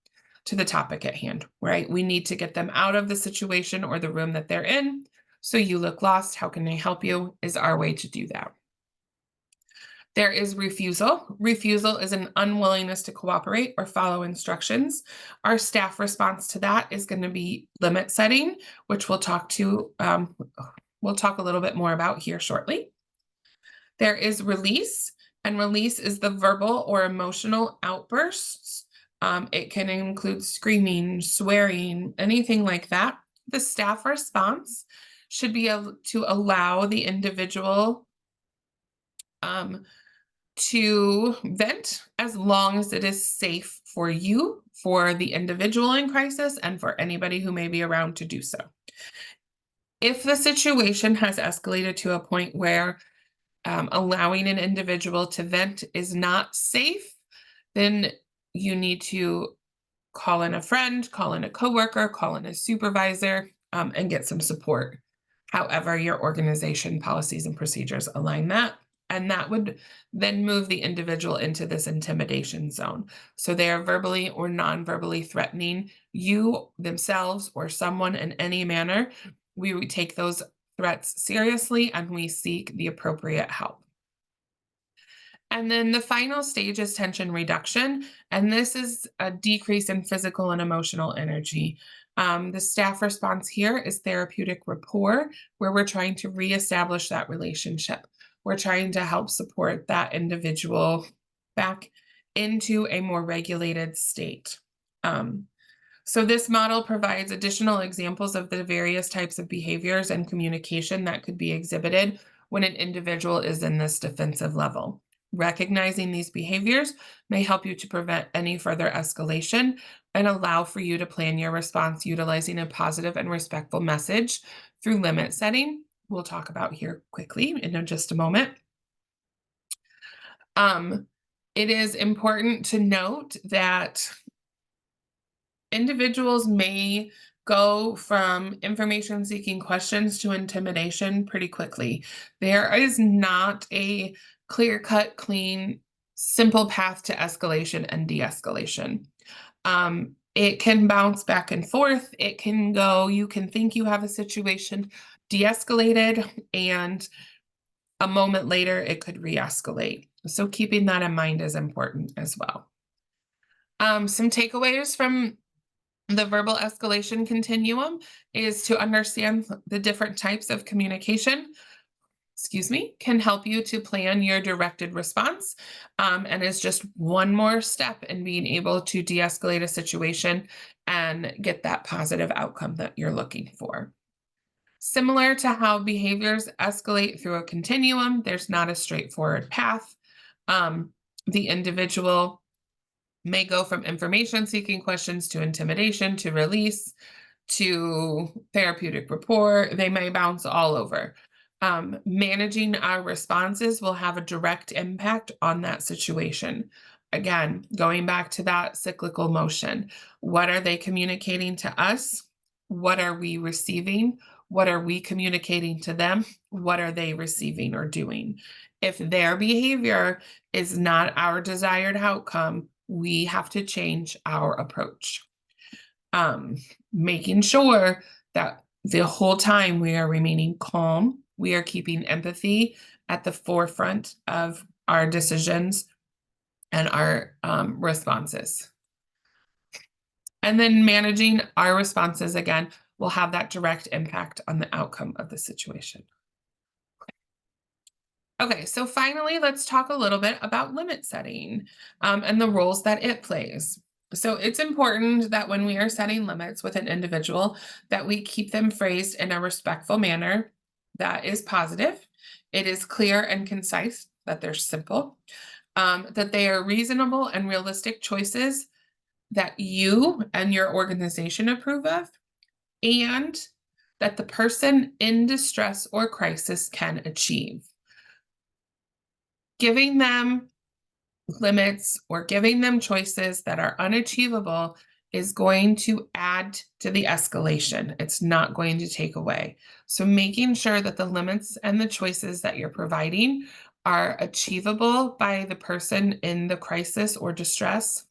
Speaker 1: to the topic at hand, right? We need to get them out of the situation or the room that they're in. So you look lost. How can I help you? Is our way to do that. There is refusal. Refusal is an unwillingness to cooperate or follow instructions. Our staff response to that is going to be limit setting, which we'll talk a little bit more about here shortly. There is release, and release is the verbal or emotional outbursts. It can include screaming, swearing, anything like that. The staff response should be to allow the individual to vent as long as it is safe for you, for the individual in crisis, and for anybody who may be around to do so. If the situation has escalated to a point where allowing an individual to vent is not safe, then you need to call in a friend, call in a coworker, call in a supervisor, and get some support. However, your organization policies and procedures align that. And that would then move the individual into this intimidation zone. So they are verbally or non-verbally threatening you, themselves, or someone in any manner. We would take those threats seriously and we seek the appropriate help. And then the final stage is tension reduction. And this is a decrease in physical and emotional energy. The staff response here is therapeutic rapport, where we're trying to reestablish that relationship. We're trying to help support that individual back into a more regulated state. So this model provides additional examples of the various types of behaviors and communication that could be exhibited when an individual is in this defensive level. Recognizing these behaviors may help you to prevent any further escalation and allow for you to plan your response utilizing a positive and respectful message through limit setting. We'll talk about here quickly in just a moment. It is important to note that individuals may go from information-seeking questions to intimidation pretty quickly. There is not a clear-cut, clean, simple path to escalation and de-escalation. It can bounce back and forth. It can go, you can think you have a situation de-escalated, and a moment later it could re-escalate. So keeping that in mind is important as well. Some takeaways from the verbal escalation continuum is to understand the different types of communication. can help you to plan your directed response, and is just one more step in being able to de-escalate a situation and get that positive outcome that you're looking for. Similar to how behaviors escalate through a continuum, there's not a straightforward path. The individual may go from information seeking questions to intimidation to release to therapeutic rapport. They may bounce all over. Managing our responses will have a direct impact on that situation. Again, going back to that cyclical motion. What are they communicating to us? What are we receiving? What are we communicating to them? What are they receiving or doing? If their behavior is not our desired outcome, we have to change our approach. Making sure that the whole time we are remaining calm, we are keeping empathy at the forefront of our decisions and our responses. And then managing our responses, again, will have that direct impact on the outcome of the situation. Okay, so finally, let's talk a little bit about limit setting and the roles that it plays. So it's important that when we are setting limits with an individual, that we keep them phrased in a respectful manner that is positive. It is clear and concise, that they're simple, that they are reasonable and realistic choices that you and your organization approve of, and that the person in distress or crisis can achieve. Giving them limits or giving them choices that are unachievable is going to add to the escalation. It's not going to take away. So making sure that the limits and the choices that you're providing are achievable by the person in the crisis or distress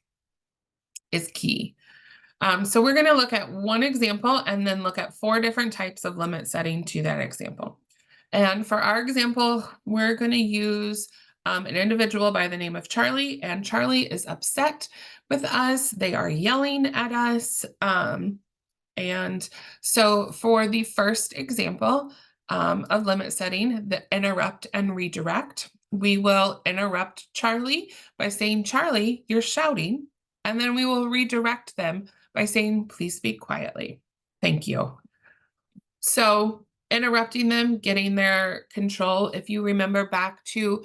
Speaker 1: is key. So we're going to look at one example and then look at 4 different types of limit setting to that example. And for our example, we're going to use an individual by the name of Charlie, and Charlie is upset with us. They are yelling at us. And so for the first example of limit setting, the interrupt and redirect, we will interrupt Charlie by saying, Charlie, you're shouting. And then we will redirect them by saying, please speak quietly. Thank you. So interrupting them, getting their control. If you remember back to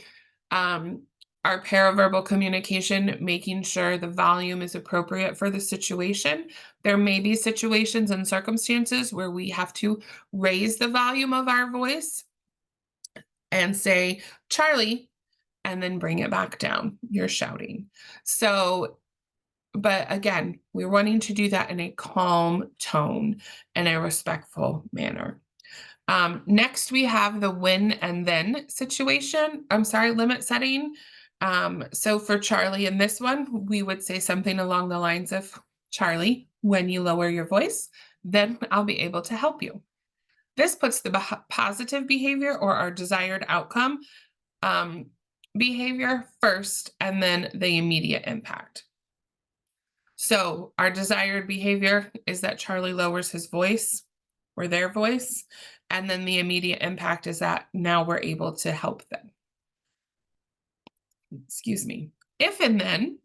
Speaker 1: our paraverbal communication, making sure the volume is appropriate for the situation. There may be situations and circumstances where we have to raise the volume of our voice and say, Charlie, and then bring it back down. You're shouting. So, but again, we're wanting to do that in a calm tone and a respectful manner. Next, we have the when and then situation. Limit setting. So for Charlie in this one, we would say something along the lines of, Charlie, when you lower your voice, then I'll be able to help you. This puts the positive behavior or our desired outcome behavior first, and then the immediate impact. So our desired behavior is that Charlie lowers his voice or their voice, and then the immediate impact is that now we're able to help them. Excuse me. If and then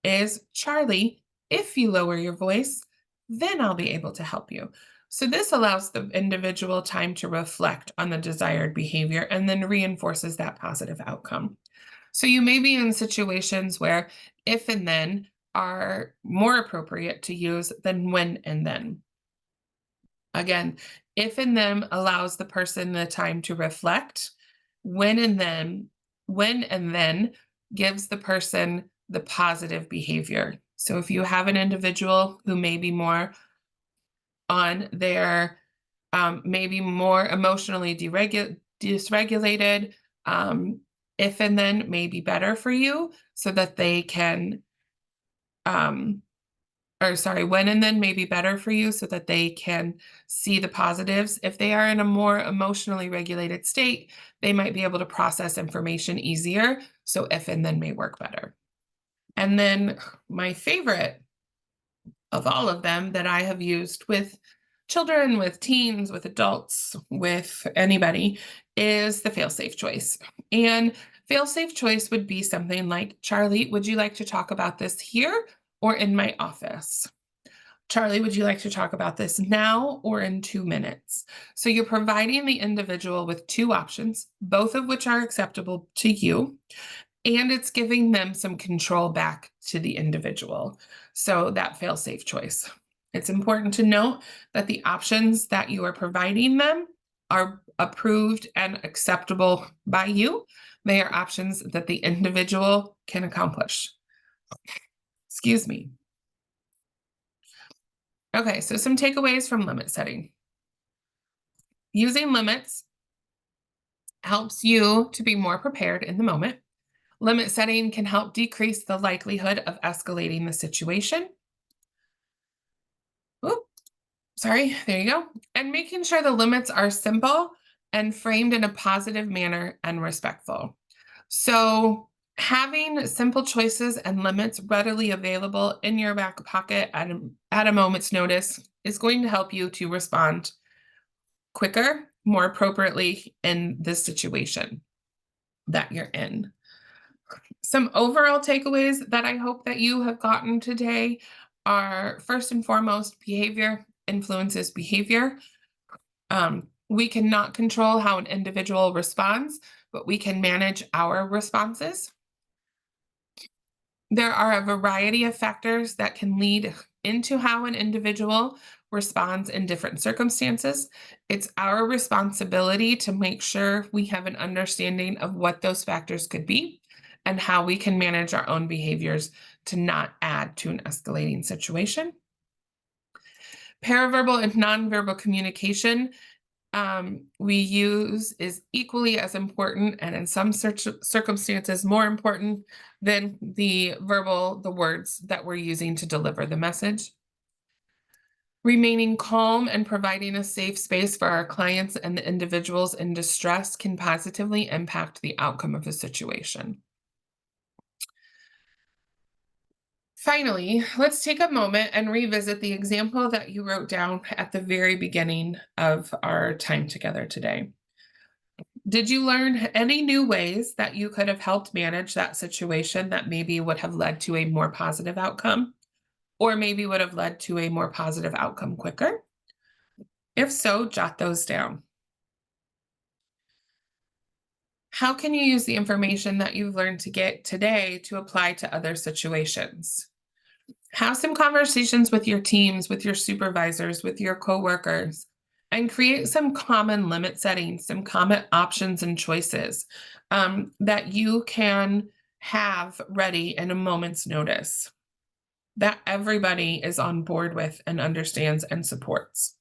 Speaker 1: is, Charlie, if you lower your voice, then I'll be able to help you. So this allows the individual time to reflect on the desired behavior and then reinforces that positive outcome. So you may be in situations where if and then are more appropriate to use than when and then. Again, if and then allows the person the time to reflect. When and then gives the person the positive behavior. So if you have an individual who may be more on their, maybe more emotionally dysregulated, if and then may be better for you so that they can, when and then may be better for you so that they can see the positives. If they are in a more emotionally regulated state, they might be able to process information easier. So if and then may work better. And then my favorite of all of them that I have used with children, with teens, with adults, with anybody is the fail-safe choice. And fail-safe choice would be something like, Charlie, would you like to talk about this here or in my office? Charlie, would you like to talk about this now or in 2 minutes? So you're providing the individual with two options, both of which are acceptable to you, and it's giving them some control back to the individual. So that fail-safe choice. It's important to note that the options that you are providing them are approved and acceptable by you. They are options that the individual can accomplish. Excuse me. Okay, so some takeaways from limit setting. Using limits helps you to be more prepared in the moment. Limit setting can help decrease the likelihood of escalating the situation. Oop, sorry, there you go. And making sure the limits are simple and framed in a positive manner and respectful. So having simple choices and limits readily available in your back pocket at a moment's notice is going to help you to respond quicker, more appropriately in this situation that you're in. Some overall takeaways that I hope that you have gotten today are, first and foremost, behavior influences behavior. We cannot control how an individual responds, but we can manage our responses. There are a variety of factors that can lead into how an individual responds in different circumstances. It's our responsibility to make sure we have an understanding of what those factors could be and how we can manage our own behaviors to not add to an escalating situation. Paraverbal and nonverbal communication we use is equally as important, and in some circumstances more important than the words that we're using to deliver the message. Remaining calm and providing a safe space for our clients and the individuals in distress can positively impact the outcome of a situation. Finally, let's take a moment and revisit the example that you wrote down at the very beginning of our time together today. Did you learn any new ways that you could have helped manage that situation that maybe would have led to a more positive outcome, or maybe would have led to a more positive outcome quicker? If so, jot those down. How can you use the information that you've learned to get today to apply to other situations? Have some conversations with your teams, with your supervisors, with your coworkers, and create some common limit settings, some common options and choices that you can have ready in a moment's notice that everybody is on board with and understands and supports.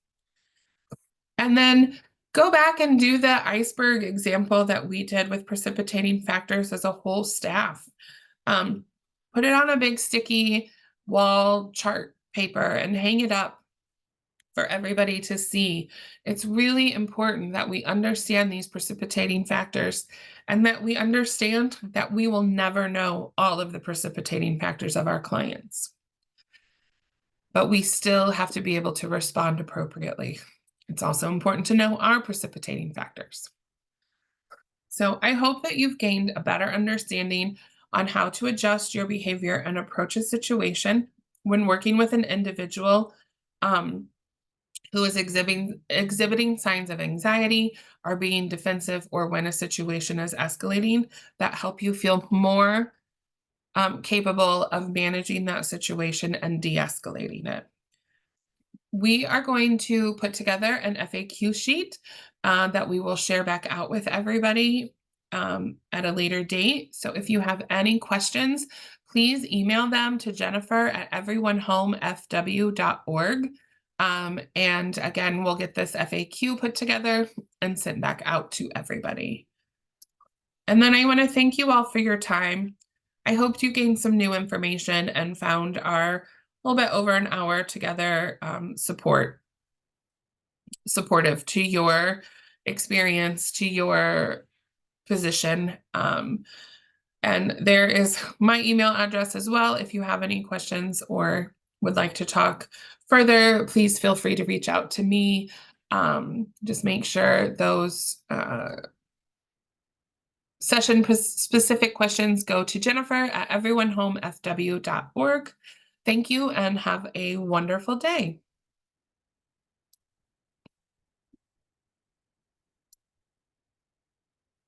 Speaker 1: And then go back and do the iceberg example that we did with precipitating factors as a whole staff. Put it on a big sticky wall chart paper and hang it up for everybody to see. It's really important that we understand these precipitating factors and that we understand that we will never know all of the precipitating factors of our clients. But we still have to be able to respond appropriately. It's also important to know our precipitating factors. So I hope that you've gained a better understanding on how to adjust your behavior and approach a situation when working with an individual who is exhibiting signs of anxiety or being defensive, or when a situation is escalating, that help you feel more capable of managing that situation and de-escalating it. We are going to put together an FAQ sheet that we will share back out with everybody at a later date. So if you have any questions, please email them to jennifer@everyonehomefw.org. And again, we'll get this FAQ put together and sent back out to everybody. And then I want to thank you all for your time. I hope you gained some new information and found our little bit over an hour together supportive to your experience, to your position. And there is my email address as well. If you have any questions or would like to talk further, please feel free to reach out to me. Just make sure those specific questions, go to Jennifer@everyonehomefw.org. Thank you and have a wonderful day.